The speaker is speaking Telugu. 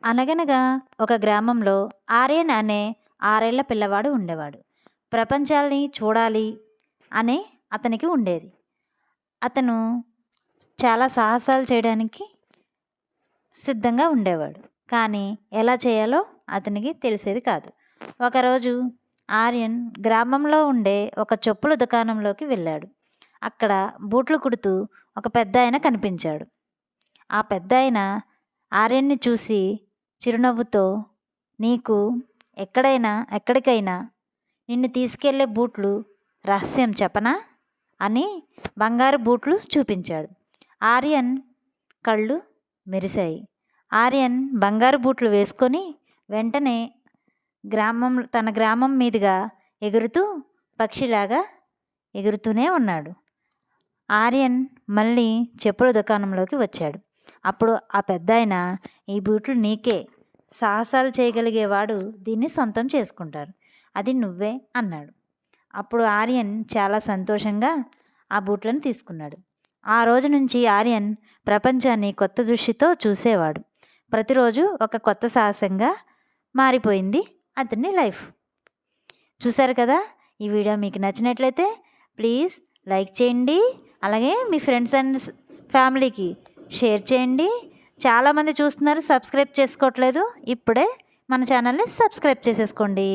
అనగనగా ఒక గ్రామంలో ఆర్యన్ అనే 6 ఏళ్ల పిల్లవాడు ఉండేవాడు. ప్రపంచాన్ని చూడాలి అనే అతనికి ఉండేది. అతను చాలా సాహసాలు చేయడానికి సిద్ధంగా ఉండేవాడు. కానీ ఎలా చేయాలో అతనికి తెలిసేది కాదు. ఒకరోజు ఆర్యన్ గ్రామంలో ఉండే ఒక చెప్పుల దుకాణంలోకి వెళ్ళాడు. అక్కడ బూట్లు కుడుతూ ఒక పెద్దాయన కనిపించాడు. ఆ పెద్దాయన ఆర్యన్ని చూసి చిరునవ్వుతో, నీకు ఎక్కడికైనా నిన్ను తీసుకెళ్లే బూట్లు రహస్యం చెప్పనా అని బంగారు బూట్లు చూపించాడు. ఆర్యన్ కళ్ళు మెరిశాయి. ఆర్యన్ బంగారు బూట్లు వేసుకొని వెంటనే తన గ్రామం మీదుగా ఎగురుతూ పక్షిలాగా ఎగురుతూనే ఉన్నాడు. ఆర్యన్ మళ్ళీ చెప్పుల దుకాణంలోకి వచ్చాడు. అప్పుడు ఆ పెద్దాయన, ఈ బూట్లు నీకే, సాహసాలు చేయగలిగేవాడు దీన్ని సొంతం చేసుకుంటారు, అది నువ్వే అన్నాడు. అప్పుడు ఆర్యన్ చాలా సంతోషంగా ఆ బూట్లను తీసుకున్నాడు. ఆ రోజు నుంచి ఆర్యన్ ప్రపంచాన్ని కొత్త దృష్టితో చూసేవాడు. ప్రతిరోజు ఒక కొత్త సాహసంగా మారిపోయింది అతని లైఫ్. చూశారు కదా. ఈ వీడియో మీకు నచ్చినట్లయితే ప్లీజ్ లైక్ చేయండి. అలాగే మీ ఫ్రెండ్స్ అండ్ ఫ్యామిలీకి షేర్ చేయండి. చాలామంది చూస్తున్నారు, సబ్స్క్రైబ్ చేసుకోవట్లేదు. ఇప్పుడే మన ఛానల్ని సబ్స్క్రైబ్ చేసేసుకోండి.